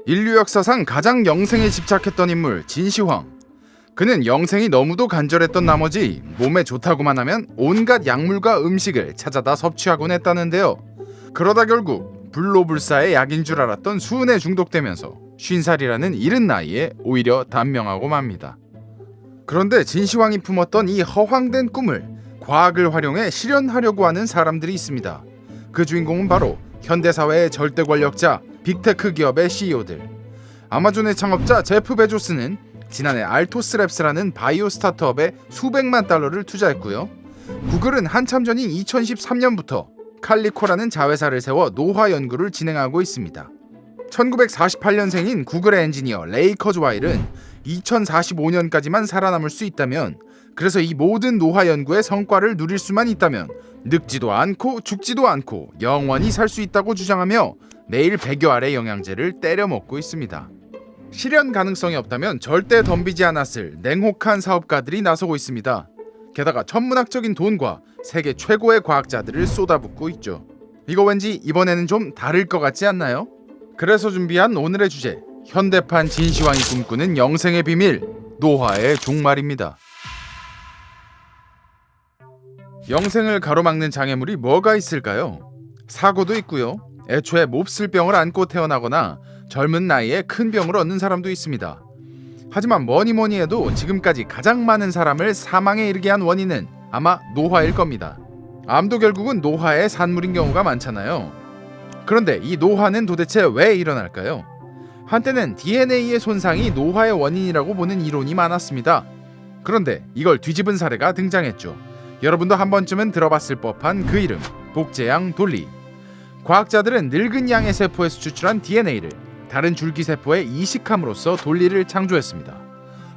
인류 역사상 가장 영생에 집착했던 인물 진시황. 그는 영생이 너무도 간절했던 나머지 몸에 좋다고만 하면 온갖 약물과 음식을 찾아다 섭취하곤 했다는데요. 그러다 결국 불로불사의 약인 줄 알았던 수은에 중독되면서 50살이라는 이른 나이에 오히려 단명하고 맙니다. 그런데 진시황이 품었던 이 허황된 꿈을 과학을 활용해 실현하려고 하는 사람들이 있습니다. 그 주인공은 바로 현대사회의 절대 권력자, 빅테크 기업의 CEO들. 아마존의 창업자 제프 베조스는 지난해 알토스랩스라는 바이오 스타트업에 수백만 달러를 투자했고요. 구글은 한참 전인 2013년부터 칼리코라는 자회사를 세워 노화 연구를 진행하고 있습니다. 1948년생인 구글의 엔지니어 레이 커즈와일은 2045년까지만 살아남을 수 있다면, 그래서 이 모든 노화 연구의 성과를 누릴 수만 있다면 늙지도 않고 죽지도 않고 영원히 살 수 있다고 주장하며 매일 100여 알의 영양제를 때려 먹고 있습니다. 실현 가능성이 없다면 절대 덤비지 않았을 냉혹한 사업가들이 나서고 있습니다. 게다가 천문학적인 돈과 세계 최고의 과학자들을 쏟아붓고 있죠. 이거 왠지 이번에는 좀 다를 것 같지 않나요? 그래서 준비한 오늘의 주제, 현대판 진시황이 꿈꾸는 영생의 비밀, 노화의 종말입니다. 영생을 가로막는 장애물이 뭐가 있을까요? 사고도 있고요. 애초에 몹쓸 병을 안고 태어나거나 젊은 나이에 큰 병을 얻는 사람도 있습니다. 하지만 뭐니 해도 지금까지 가장 많은 사람을 사망에 이르게 한 원인은 아마 노화일 겁니다. 암도 결국은 노화의 산물인 경우가 많잖아요. 그런데 이 노화는 도대체 왜 일어날까요? 한때는 DNA의 손상이 노화의 원인이라고 보는 이론이 많았습니다. 그런데 이걸 뒤집은 사례가 등장했죠. 여러분도 한 번쯤은 들어봤을 법한 그 이름, 복제양 돌리. 과학자들은 늙은 양의 세포에서 추출한 DNA를 다른 줄기세포에 이식함으로써 돌리를 창조했습니다.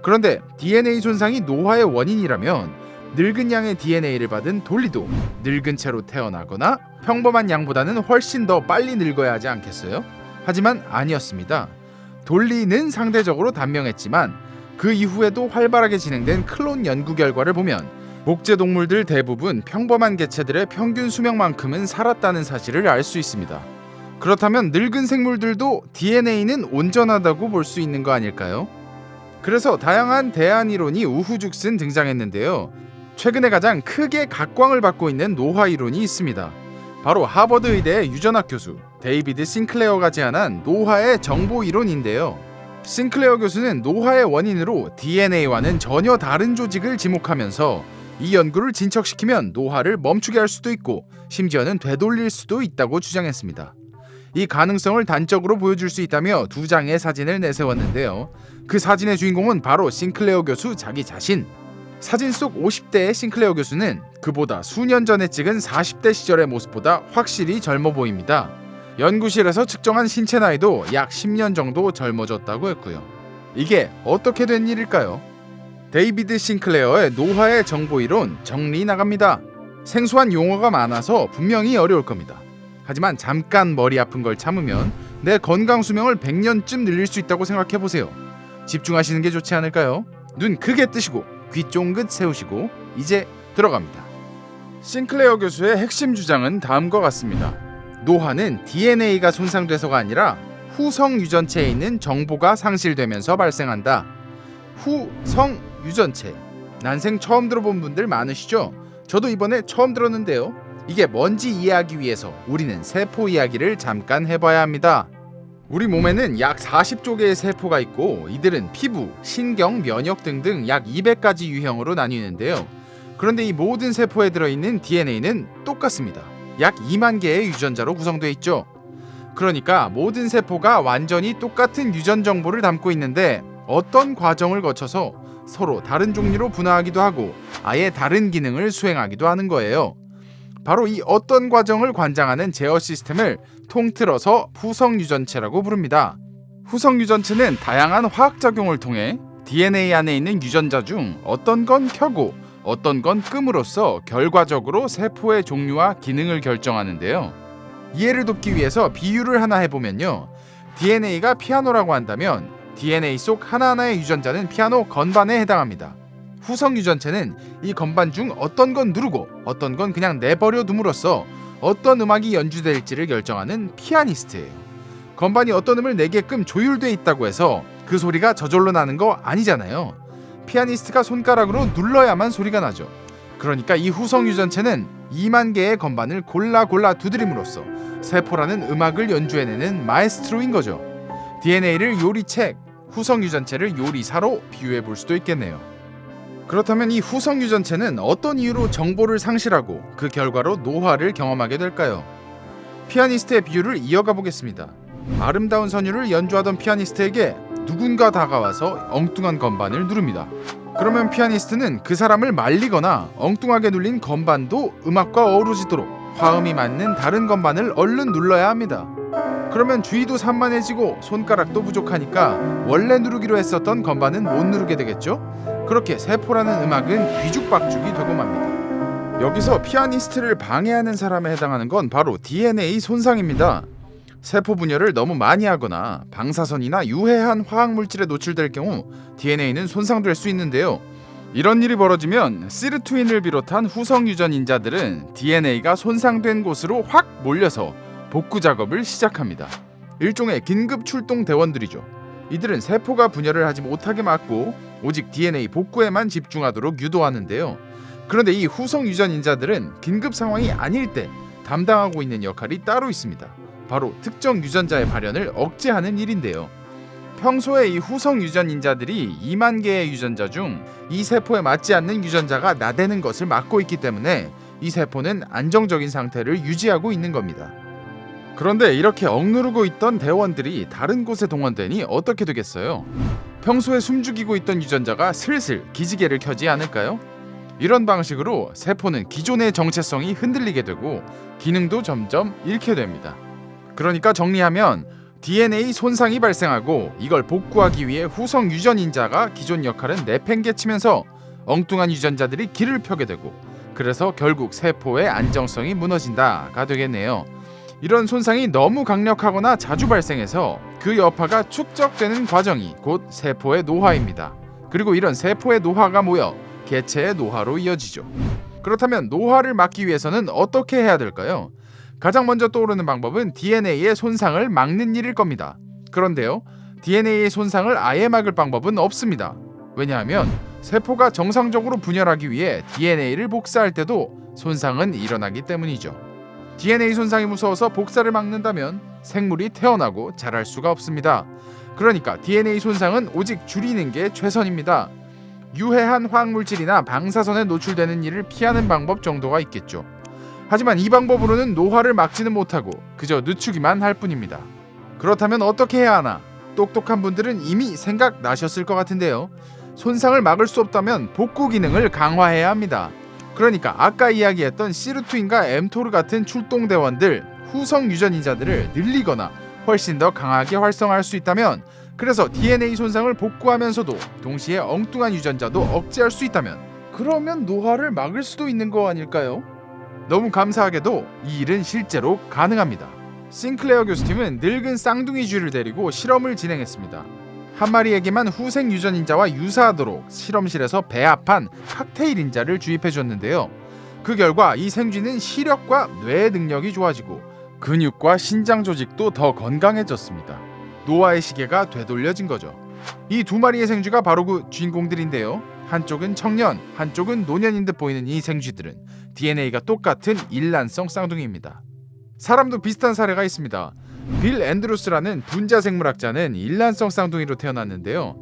그런데 DNA 손상이 노화의 원인이라면 늙은 양의 DNA를 받은 돌리도 늙은 채로 태어나거나 평범한 양보다는 훨씬 더 빨리 늙어야 하지 않겠어요? 하지만 아니었습니다. 돌리는 상대적으로 단명했지만 그 이후에도 활발하게 진행된 클론 연구 결과를 보면 복제 동물들 대부분 평범한 개체들의 평균 수명만큼은 살았다는 사실을 알 수 있습니다. 그렇다면 늙은 생물들도 DNA는 온전하다고 볼 수 있는 거 아닐까요? 그래서 다양한 대안 이론이 우후죽순 등장했는데요. 최근에 가장 크게 각광을 받고 있는 노화 이론이 있습니다. 바로 하버드 의대의 유전학 교수 데이비드 싱클레어가 제안한 노화의 정보 이론인데요. 싱클레어 교수는 노화의 원인으로 DNA와는 전혀 다른 조직을 지목하면서 이 연구를 진척시키면 노화를 멈추게 할 수도 있고 심지어는 되돌릴 수도 있다고 주장했습니다. 이 가능성을 단적으로 보여줄 수 있다며 2장의 사진을 내세웠는데요. 그 사진의 주인공은 바로 싱클레어 교수 자기 자신. 사진 속 50대의 싱클레어 교수는 그보다 수년 전에 찍은 40대 시절의 모습보다 확실히 젊어 보입니다. 연구실에서 측정한 신체 나이도 약 10년 정도 젊어졌다고 했고요. 이게 어떻게 된 일일까요? 데이비드 싱클레어의 노화의 정보 이론 정리 나갑니다. 생소한 용어가 많아서 분명히 어려울 겁니다. 하지만 잠깐 머리 아픈 걸 참으면 내 건강 수명을 100년쯤 늘릴 수 있다고 생각해보세요. 집중하시는 게 좋지 않을까요? 눈 크게 뜨시고 귀 쫑긋 세우시고 이제 들어갑니다. 싱클레어 교수의 핵심 주장은 다음과 같습니다. 노화는 DNA가 손상돼서가 아니라 후성 유전체에 있는 정보가 상실되면서 발생한다. 후성 유전체. 난생 처음 들어본 분들 많으시죠? 저도 이번에 처음 들었는데요. 이게 뭔지 이해하기 위해서 우리는 세포 이야기를 잠깐 해봐야 합니다. 우리 몸에는 약 40조 개의 세포가 있고 이들은 피부, 신경, 면역 등등 약 200가지 유형으로 나뉘는데요. 그런데 이 모든 세포에 들어있는 DNA는 똑같습니다. 약 2만 개의 유전자로 구성되어 있죠. 그러니까 모든 세포가 완전히 똑같은 유전 정보를 담고 있는데 어떤 과정을 거쳐서 서로 다른 종류로 분화하기도 하고 아예 다른 기능을 수행하기도 하는 거예요. 바로 이 어떤 과정을 관장하는 제어 시스템을 통틀어서 후성 유전체라고 부릅니다. 후성 유전체는 다양한 화학작용을 통해 DNA 안에 있는 유전자 중 어떤 건 켜고 어떤 건 끔으로써 결과적으로 세포의 종류와 기능을 결정하는데요. 이해를 돕기 위해서 비유를 하나 해보면요. DNA가 피아노라고 한다면 DNA 속 하나하나의 유전자는 피아노 건반에 해당합니다. 후성 유전체는 이 건반 중 어떤 건 누르고 어떤 건 그냥 내버려 둠으로써 어떤 음악이 연주될지를 결정하는 피아니스트예요. 건반이 어떤 음을 내게끔 조율돼 있다고 해서 그 소리가 저절로 나는 거 아니잖아요. 피아니스트가 손가락으로 눌러야만 소리가 나죠. 그러니까 이 후성 유전체는 2만 개의 건반을 골라 두드림으로써 세포라는 음악을 연주해내는 마에스트로인 거죠. DNA를 요리책, 후성 유전체를 요리사로 비유해 볼 수도 있겠네요. 그렇다면 이 후성 유전체는 어떤 이유로 정보를 상실하고 그 결과로 노화를 경험하게 될까요? 피아니스트의 비유를 이어가 보겠습니다. 아름다운 선율을 연주하던 피아니스트에게 누군가 다가와서 엉뚱한 건반을 누릅니다. 그러면 피아니스트는 그 사람을 말리거나 엉뚱하게 눌린 건반도 음악과 어우러지도록 화음이 맞는 다른 건반을 얼른 눌러야 합니다. 그러면 주의도 산만해지고 손가락도 부족하니까 원래 누르기로 했었던 건반은 못 누르게 되겠죠? 그렇게 세포라는 음악은 뒤죽박죽이 되고 맙니다. 여기서 피아니스트를 방해하는 사람에 해당하는 건 바로 DNA 손상입니다. 세포 분열을 너무 많이 하거나 방사선이나 유해한 화학물질에 노출될 경우 DNA는 손상될 수 있는데요. 이런 일이 벌어지면 시르투인을 비롯한 후성 유전인자들은 DNA가 손상된 곳으로 확 몰려서 복구 작업을 시작합니다. 일종의 긴급 출동 대원들이죠. 이들은 세포가 분열을 하지 못하게 막고 오직 DNA 복구에만 집중하도록 유도하는데요. 그런데 이 후성 유전인자들은 긴급 상황이 아닐 때 담당하고 있는 역할이 따로 있습니다. 바로 특정 유전자의 발현을 억제하는 일인데요. 평소에 이 후성 유전인자들이 2만 개의 유전자 중 이 세포에 맞지 않는 유전자가 나대는 것을 막고 있기 때문에 이 세포는 안정적인 상태를 유지하고 있는 겁니다. 그런데 이렇게 억누르고 있던 대원들이 다른 곳에 동원되니 어떻게 되겠어요? 평소에 숨죽이고 있던 유전자가 슬슬 기지개를 켜지 않을까요? 이런 방식으로 세포는 기존의 정체성이 흔들리게 되고 기능도 점점 잃게 됩니다. 그러니까 정리하면 DNA 손상이 발생하고 이걸 복구하기 위해 후성 유전인자가 기존 역할은 내팽개치면서 엉뚱한 유전자들이 길을 펴게 되고 그래서 결국 세포의 안정성이 무너진다가 되겠네요. 이런 손상이 너무 강력하거나 자주 발생해서 그 여파가 축적되는 과정이 곧 세포의 노화입니다. 그리고 이런 세포의 노화가 모여 개체의 노화로 이어지죠. 그렇다면 노화를 막기 위해서는 어떻게 해야 될까요? 가장 먼저 떠오르는 방법은 DNA의 손상을 막는 일일 겁니다. 그런데요, DNA의 손상을 아예 막을 방법은 없습니다. 왜냐하면 세포가 정상적으로 분열하기 위해 DNA를 복사할 때도 손상은 일어나기 때문이죠. DNA 손상이 무서워서 복사를 막는다면 생물이 태어나고 자랄 수가 없습니다. 그러니까 DNA 손상은 오직 줄이는 게 최선입니다. 유해한 화학물질이나 방사선에 노출되는 일을 피하는 방법 정도가 있겠죠. 하지만 이 방법으로는 노화를 막지는 못하고 그저 늦추기만 할 뿐입니다. 그렇다면 어떻게 해야 하나? 똑똑한 분들은 이미 생각나셨을 것 같은데요. 손상을 막을 수 없다면 복구 기능을 강화해야 합니다. 그러니까 아까 이야기했던 시르투인과 엠토르 같은 출동대원들, 후성 유전인자들을 늘리거나 훨씬 더 강하게 활성화할 수 있다면, 그래서 DNA 손상을 복구하면서도 동시에 엉뚱한 유전자도 억제할 수 있다면, 그러면 노화를 막을 수도 있는 거 아닐까요? 너무 감사하게도 이 일은 실제로 가능합니다. 싱클레어 교수팀은 늙은 쌍둥이 쥐를 데리고 실험을 진행했습니다. 한 마리에게만 후생 유전인자와 유사하도록 실험실에서 배합한 칵테일 인자를 주입해줬는데요. 그 결과 이 생쥐는 시력과 뇌 능력이 좋아지고 근육과 신장 조직도 더 건강해졌습니다. 노화의 시계가 되돌려진 거죠. 이 두 마리의 생쥐가 바로 그 주인공들인데요. 한쪽은 청년, 한쪽은 노년인 듯 보이는 이 생쥐들은 DNA가 똑같은 일란성 쌍둥이입니다. 사람도 비슷한 사례가 있습니다. 빌 앤드루스라는 분자 생물학자는 일란성 쌍둥이로 태어났는데요.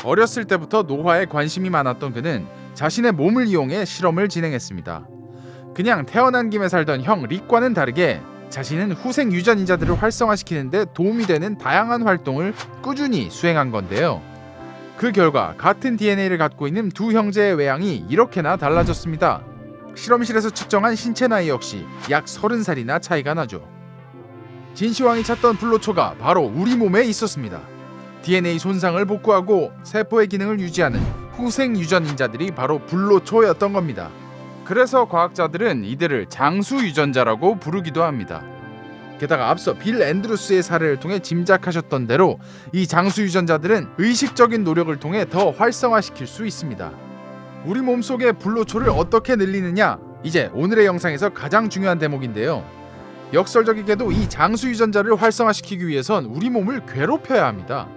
어렸을 때부터 노화에 관심이 많았던 그는 자신의 몸을 이용해 실험을 진행했습니다. 그냥 태어난 김에 살던 형 릭과는 다르게 자신은 후생 유전인자들을 활성화시키는 데 도움이 되는 다양한 활동을 꾸준히 수행한 건데요. 그 결과 같은 DNA를 갖고 있는 두 형제의 외양이 이렇게나 달라졌습니다. 실험실에서 측정한 신체 나이 역시 약 30살이나 차이가 나죠. 진시황이 찾던 불로초가 바로 우리 몸에 있었습니다. DNA 손상을 복구하고 세포의 기능을 유지하는 후생 유전인자들이 바로 불로초였던 겁니다. 그래서 과학자들은 이들을 장수 유전자라고 부르기도 합니다. 게다가 앞서 빌 앤드루스의 사례를 통해 짐작하셨던 대로 이 장수 유전자들은 의식적인 노력을 통해 더 활성화시킬 수 있습니다. 우리 몸속의 불로초를 어떻게 늘리느냐? 이제 오늘의 영상에서 가장 중요한 대목인데요. 역설적이게도 이 장수 유전자를 활성화시키기 위해선 우리 몸을 괴롭혀야 합니다.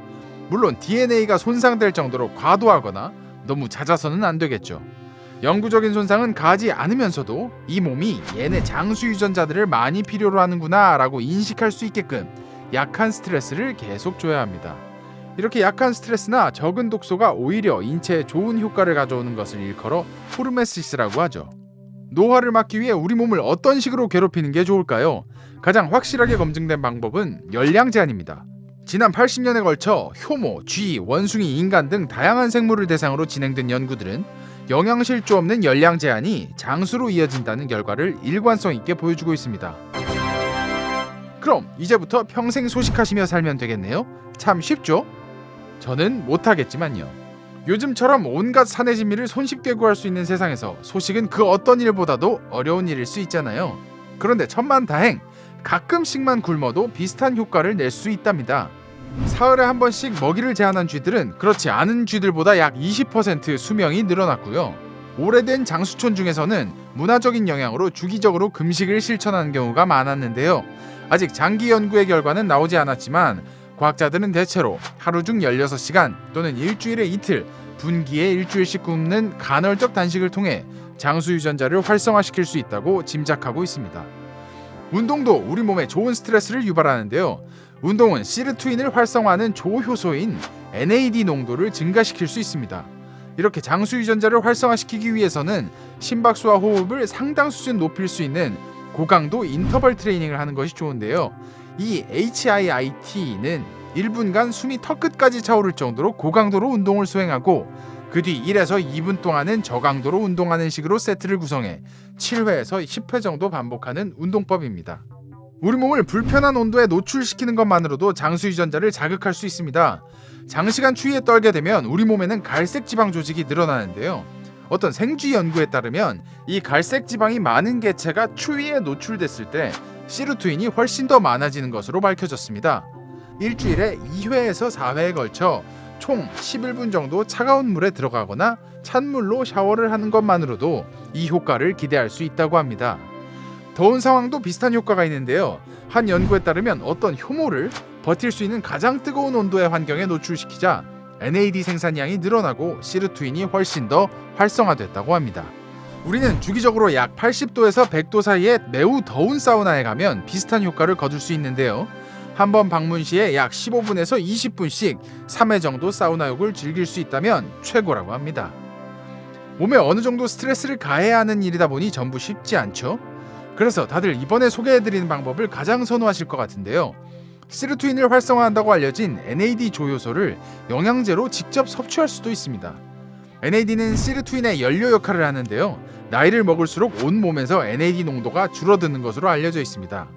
물론 DNA가 손상될 정도로 과도하거나 너무 잦아서는 안 되겠죠. 영구적인 손상은 가하지 않으면서도 이 몸이 얘네 장수 유전자들을 많이 필요로 하는구나 라고 인식할 수 있게끔 약한 스트레스를 계속 줘야 합니다. 이렇게 약한 스트레스나 적은 독소가 오히려 인체에 좋은 효과를 가져오는 것을 일컬어 호르메시스라고 하죠. 노화를 막기 위해 우리 몸을 어떤 식으로 괴롭히는 게 좋을까요? 가장 확실하게 검증된 방법은 열량 제한입니다. 지난 80년에 걸쳐 효모, 쥐, 원숭이, 인간 등 다양한 생물을 대상으로 진행된 연구들은 영양실조 없는 열량 제한이 장수로 이어진다는 결과를 일관성 있게 보여주고 있습니다. 그럼 이제부터 평생 소식하시며 살면 되겠네요? 참 쉽죠? 저는 못하겠지만요. 요즘처럼 온갖 산의 진미를 손쉽게 구할 수 있는 세상에서 소식은 그 어떤 일보다도 어려운 일일 수 있잖아요. 그런데 천만다행, 가끔씩만 굶어도 비슷한 효과를 낼 수 있답니다. 사흘에 한 번씩 먹이를 제한한 쥐들은 그렇지 않은 쥐들보다 약 20% 수명이 늘어났고요. 오래된 장수촌 중에서는 문화적인 영향으로 주기적으로 금식을 실천하는 경우가 많았는데요. 아직 장기 연구의 결과는 나오지 않았지만 과학자들은 대체로 하루 중 16시간 또는 일주일에 이틀, 분기에 일주일씩 굶는 간헐적 단식을 통해 장수 유전자를 활성화시킬 수 있다고 짐작하고 있습니다. 운동도 우리 몸에 좋은 스트레스를 유발하는데요. 운동은 시르투인을 활성화하는 조효소인 NAD 농도를 증가시킬 수 있습니다. 이렇게 장수 유전자를 활성화시키기 위해서는 심박수와 호흡을 상당 수준 높일 수 있는 고강도 인터벌 트레이닝을 하는 것이 좋은데요. 이 HIIT는 1분간 숨이 턱끝까지 차오를 정도로 고강도로 운동을 수행하고 그 뒤 1에서 2분 동안은 저강도로 운동하는 식으로 세트를 구성해 7회에서 10회 정도 반복하는 운동법입니다. 우리 몸을 불편한 온도에 노출시키는 것만으로도 장수 유전자를 자극할 수 있습니다. 장시간 추위에 떨게 되면 우리 몸에는 갈색 지방 조직이 늘어나는데요. 어떤 생쥐 연구에 따르면 이 갈색 지방이 많은 개체가 추위에 노출됐을 때 시르투인이 훨씬 더 많아지는 것으로 밝혀졌습니다. 일주일에 2회에서 4회에 걸쳐 총 11분 정도 차가운 물에 들어가거나 찬물로 샤워를 하는 것만으로도 이 효과를 기대할 수 있다고 합니다. 더운 상황도 비슷한 효과가 있는데요. 한 연구에 따르면 어떤 효모를 버틸 수 있는 가장 뜨거운 온도의 환경에 노출시키자 NAD 생산량이 늘어나고 시르투인이 훨씬 더 활성화됐다고 합니다. 우리는 주기적으로 약 80도에서 100도 사이에 매우 더운 사우나에 가면 비슷한 효과를 거둘 수 있는데요. 한 번 방문 시에 약 15분에서 20분씩 3회 정도 사우나욕을 즐길 수 있다면 최고라고 합니다. 몸에 어느 정도 스트레스를 가해야 하는 일이다 보니 전부 쉽지 않죠. 그래서 다들 이번에 소개해드리는 방법을 가장 선호하실 것 같은데요. 시르투인을 활성화한다고 알려진 NAD 조효소를 영양제로 직접 섭취할 수도 있습니다. NAD는 시르투인의 연료 역할을 하는데요. 나이를 먹을수록 온 몸에서 NAD 농도가 줄어드는 것으로 알려져 있습니다.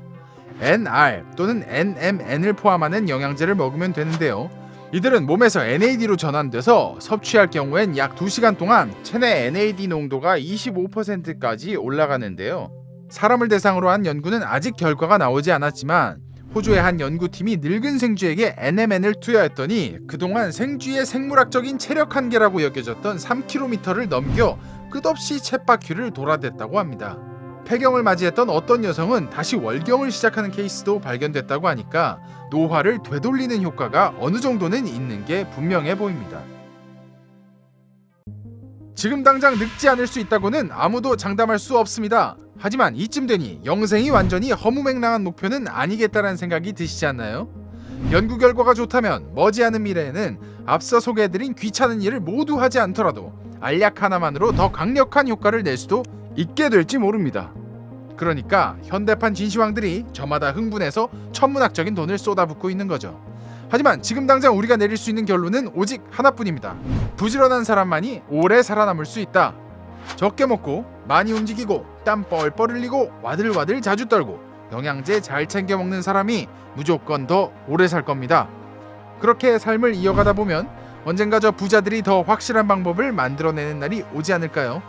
NR 또는 NMN을 포함하는 영양제를 먹으면 되는데요. 이들은 몸에서 NAD로 전환돼서 섭취할 경우엔 약 2시간 동안 체내 NAD 농도가 25%까지 올라가는데요. 사람을 대상으로 한 연구는 아직 결과가 나오지 않았지만 호주의 한 연구팀이 늙은 생쥐에게 NMN을 투여했더니 그동안 생쥐의 생물학적인 체력 한계라고 여겨졌던 3km를 넘겨 끝없이 쳇바퀴를 돌아댔다고 합니다. 폐경을 맞이했던 어떤 여성은 다시 월경을 시작하는 케이스도 발견됐다고 하니까 노화를 되돌리는 효과가 어느 정도는 있는 게 분명해 보입니다. 지금 당장 늙지 않을 수 있다고는 아무도 장담할 수 없습니다. 하지만 이쯤 되니 영생이 완전히 허무맹랑한 목표는 아니겠다라는 생각이 드시지 않나요? 연구 결과가 좋다면 머지않은 미래에는 앞서 소개해드린 귀찮은 일을 모두 하지 않더라도 알약 하나만으로 더 강력한 효과를 낼 수도 있게 될지 모릅니다. 그러니까 현대판 진시황들이 저마다 흥분해서 천문학적인 돈을 쏟아붓고 있는 거죠. 하지만 지금 당장 우리가 내릴 수 있는 결론은 오직 하나뿐입니다. 부지런한 사람만이 오래 살아남을 수 있다. 적게 먹고 많이 움직이고 땀 뻘뻘 흘리고 와들와들 자주 떨고 영양제 잘 챙겨 먹는 사람이 무조건 더 오래 살 겁니다. 그렇게 삶을 이어가다 보면 언젠가 저 부자들이 더 확실한 방법을 만들어내는 날이 오지 않을까요?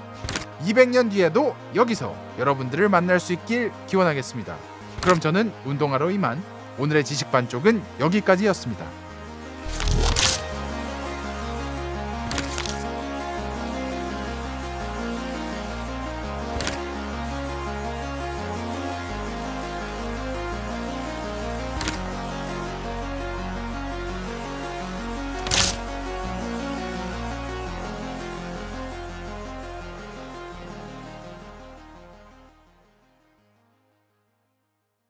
200년 뒤에도 여기서 여러분들을 만날 수 있길 기원하겠습니다. 그럼 저는 운동하러 이만 오늘의 지식반쪽은 여기까지였습니다.